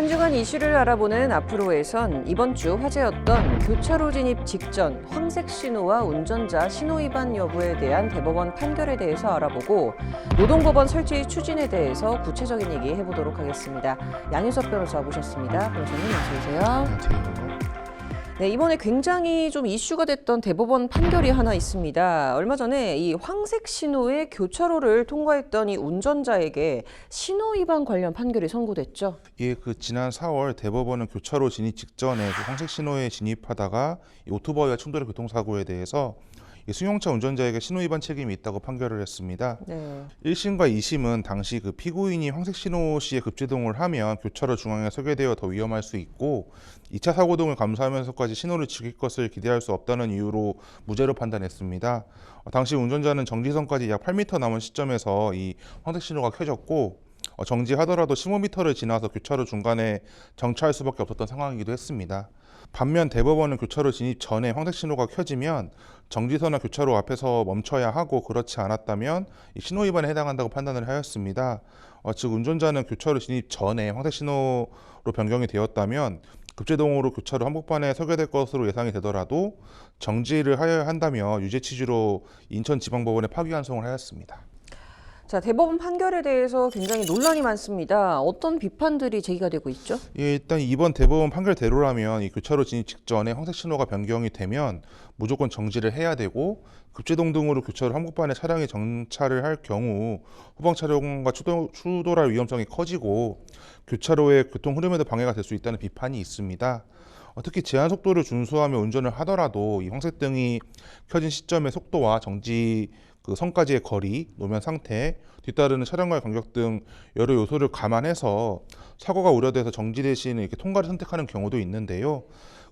신중한 이슈를 알아보는 앞으로에선 이번 주 화제였던 교차로 진입 직전 황색 신호와 운전자 신호 위반 여부에 대한 대법원 판결에 대해서 알아보고 노동법원 설치 추진에 대해서 구체적인 얘기 해보도록 하겠습니다. 양윤석 변호사 모셨습니다. 변호사님 어서 오세요. 안녕하세요. 네, 이번에 굉장히 좀 이슈가 됐던 대법원 판결이 하나 있습니다. 얼마 전에 이 황색 신호의 교차로를 통과했던 이 운전자에게 신호 위반 관련 판결이 선고됐죠. 예, 지난 4월 대법원은 교차로 진입 직전에 황색 신호에 진입하다가 이 오토바이와 충돌의 교통사고에 대해서 이 승용차 운전자에게 신호 위반 책임이 있다고 판결을 했습니다. 네. 1심과 2심은 당시 피고인이 황색 신호 시에 급제동을 하면 교차로 중앙에 서게 되어 더 위험할 수 있고 2차 사고 등을 감수하면서까지 신호를 지킬 것을 기대할 수 없다는 이유로 무죄로 판단했습니다. 당시 운전자는 정지선까지 약 8m 남은 시점에서 이 황색 신호가 켜졌고 정지하더라도 15m를 지나서 교차로 중간에 정차할 수밖에 없었던 상황이기도 했습니다. 반면 대법원은 교차로 진입 전에 황색 신호가 켜지면 정지선이나 교차로 앞에서 멈춰야 하고 그렇지 않았다면 신호 위반에 해당한다고 판단을 하였습니다. 즉 운전자는 교차로 진입 전에 황색 신호로 변경이 되었다면 급제동으로 교차로 한복판에 서게 될 것으로 예상이 되더라도 정지를 하여야 한다며 유죄 취지로 인천지방법원에 파기환송을 하였습니다. 자, 대법원 판결에 대해서 굉장히 논란이 많습니다. 어떤 비판들이 제기가 되고 있죠? 예, 일단 이번 대법원 판결대로라면 이 교차로 진입 직전에 황색 신호가 변경이 되면 무조건 정지를 해야 되고 급제동 등으로 교차로 한복판에 차량이 정차를 할 경우 후방 차량과 추돌할 위험성이 커지고 교차로의 교통 흐름에도 방해가 될 수 있다는 비판이 있습니다. 특히 제한 속도를 준수하며 운전을 하더라도 이 황색등이 켜진 시점의 속도와 정지 선까지의 거리, 노면 상태, 뒤따르는 차량과의 간격 등 여러 요소를 감안해서 사고가 우려돼서 정지 대신 이렇게 통과를 선택하는 경우도 있는데요.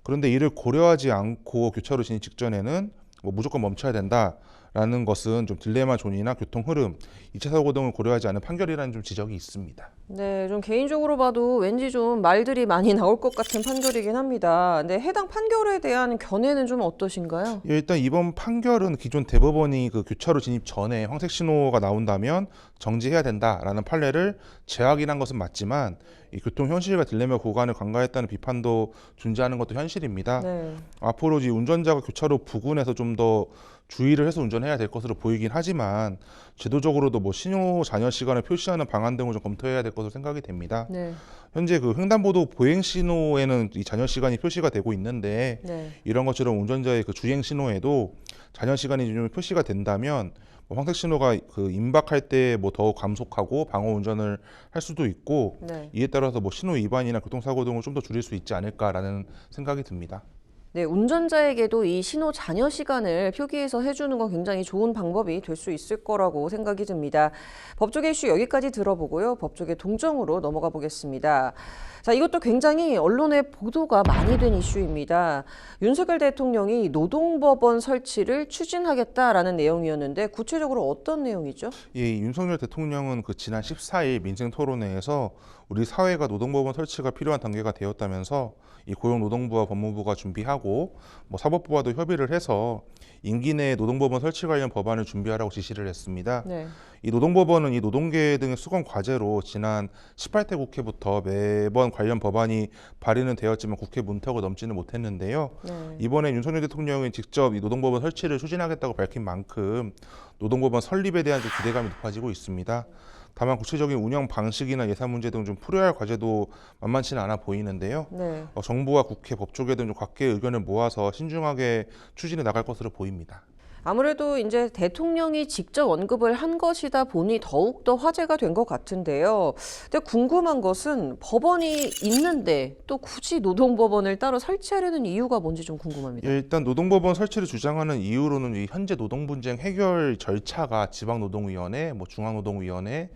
그런데 이를 고려하지 않고 교차로 진입 직전에는 무조건 멈춰야 된다라는 것은 좀 딜레마 존이나 교통 흐름, 2차 사고 등을 고려하지 않은 판결이라는 좀 지적이 있습니다. 네, 좀 개인적으로 봐도 왠지 좀 말들이 많이 나올 것 같은 판결이긴 합니다. 근데 해당 판결에 대한 견해는 좀 어떠신가요? 예, 일단 이번 판결은 기존 대법원이 교차로 진입 전에 황색 신호가 나온다면 정지해야 된다라는 판례를 재확인한 것은 맞지만 이 교통 현실과 딜레마 구간을 간과했다는 비판도 존재하는 것도 현실입니다. 네. 앞으로 이 운전자가 교차로 부근에서 좀 더 주의를 해서 운전해야 될 것으로 보이긴 하지만 제도적으로도 신호 잔여 시간을 표시하는 방안 등을 좀 검토해야 될 것으로 생각이 됩니다. 네. 현재 횡단보도 보행 신호에는 이 잔여 시간이 표시가 되고 있는데 네. 이런 것처럼 운전자의 주행 신호에도 잔여 시간이 좀 표시가 된다면 황색 신호가 임박할 때 더 감속하고 방어 운전을 할 수도 있고 네. 이에 따라서 신호 위반이나 교통사고 등을 좀 더 줄일 수 있지 않을까라는 생각이 듭니다. 네, 운전자에게도 이 신호 잔여 시간을 표기해서 해주는 건 굉장히 좋은 방법이 될 수 있을 거라고 생각이 듭니다. 법조계 이슈 여기까지 들어보고요. 법조계 동정으로 넘어가 보겠습니다. 자, 이것도 굉장히 언론에 보도가 많이 된 이슈입니다. 윤석열 대통령이 노동법원 설치를 추진하겠다라는 내용이었는데 구체적으로 어떤 내용이죠? 예, 윤석열 대통령은 지난 14일 민생 토론회에서 우리 사회가 노동법원 설치가 필요한 단계가 되었다면서 이 고용노동부와 법무부가 준비하고 사법부와도 협의를 해서 임기 내에 노동법원 설치 관련 법안을 준비하라고 지시를 했습니다. 네. 이 노동법원은 이 노동계 등의 수건 과제로 지난 18대 국회부터 매번 관련 법안이 발의는 되었지만 국회 문턱을 넘지는 못했는데요. 네. 이번에 윤석열 대통령이 직접 이 노동법원 설치를 추진하겠다고 밝힌 만큼 노동법원 설립에 대한 좀 기대감이 높아지고 있습니다. 다만 구체적인 운영 방식이나 예산 문제 등 좀 풀어야 할 과제도 만만치는 않아 보이는데요. 네. 정부와 국회, 법조계 등 각계의 의견을 모아서 신중하게 추진해 나갈 것으로 보입니다. 아무래도 이제 대통령이 직접 언급을 한 것이다 보니 더욱더 화제가 된 것 같은데요. 근데 궁금한 것은 법원이 있는데 또 굳이 노동법원을 따로 설치하려는 이유가 뭔지 좀 궁금합니다. 예, 일단 노동법원 설치를 주장하는 이유로는 이 현재 노동분쟁 해결 절차가 지방노동위원회, 중앙노동위원회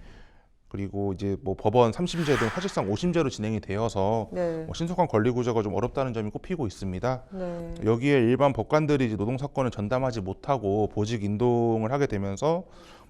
그리고 이제 법원 3심제 등 사실상 5심제로 진행이 되어서 네. 신속한 권리 구조가 좀 어렵다는 점이 꼽히고 있습니다. 네. 여기에 일반 법관들이 이제 노동 사건을 전담하지 못하고 보직 인동을 하게 되면서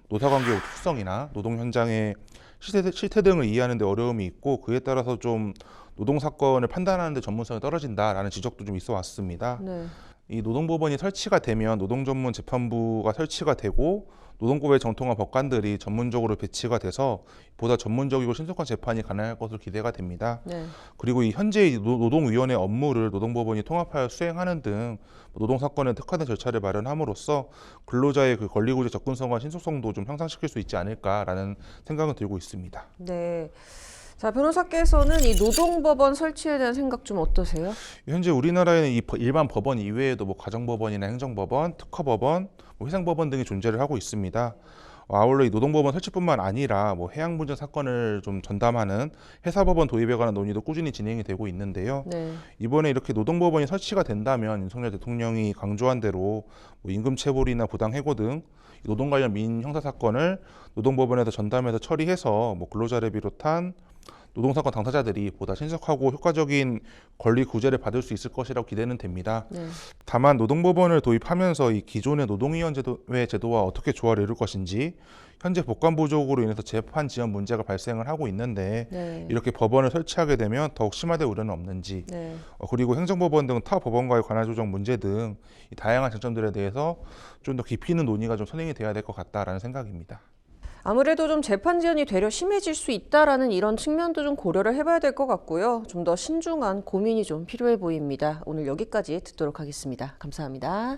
노사관계의 특성이나 노동 현장의 실태 등을 이해하는 데 어려움이 있고 그에 따라서 좀 노동 사건을 판단하는 데 전문성이 떨어진다라는 지적도 좀 있어 왔습니다. 네. 이 노동법원이 설치가 되면 노동전문재판부가 설치가 되고 노동법에 정통한 법관들이 전문적으로 배치가 돼서 보다 전문적이고 신속한 재판이 가능할 것으로 기대가 됩니다. 네. 그리고 이 현재의 노동위원회 업무를 노동법원이 통합하여 수행하는 등 노동사건에 특화된 절차를 마련함으로써 근로자의 그 권리구제 접근성과 신속성도 좀 향상시킬 수 있지 않을까라는 생각은 들고 있습니다. 네. 자, 변호사께서는 이 노동법원 설치에 대한 생각 좀 어떠세요? 현재 우리나라에는 이 일반 법원 이외에도 뭐 가정법원이나 행정법원, 특허법원, 뭐 회생법원 등이 존재를 하고 있습니다. 아울러 이 노동법원 설치뿐만 아니라 뭐 해양분쟁 사건을 좀 전담하는 해사법원 도입에 관한 논의도 꾸준히 진행이 되고 있는데요. 네. 이번에 이렇게 노동법원이 설치가 된다면 윤석열 대통령이 강조한 대로 뭐 임금체불이나 부당해고 등 노동 관련 민인 형사 사건을 노동법원에서 전담해서 처리해서 뭐 근로자를 비롯한 노동사건 당사자들이 보다 신속하고 효과적인 권리 구제를 받을 수 있을 것이라고 기대는 됩니다. 네. 다만 노동법원을 도입하면서 이 기존의 노동위원 제도와 어떻게 조화를 이룰 것인지 현재 법관 부족으로 인해서 재판 지연 문제가 발생을 하고 있는데 네. 이렇게 법원을 설치하게 되면 더욱 심화될 우려는 없는지 네. 그리고 행정법원 등 타 법원과의 관할 조정 문제 등 이 다양한 쟁점들에 대해서 좀 더 깊이 있는 논의가 좀 선행이 돼야 될 것 같다라는 생각입니다. 아무래도 좀 재판 지연이 되려 심해질 수 있다라는 이런 측면도 좀 고려를 해봐야 될 것 같고요. 좀 더 신중한 고민이 좀 필요해 보입니다. 오늘 여기까지 듣도록 하겠습니다. 감사합니다.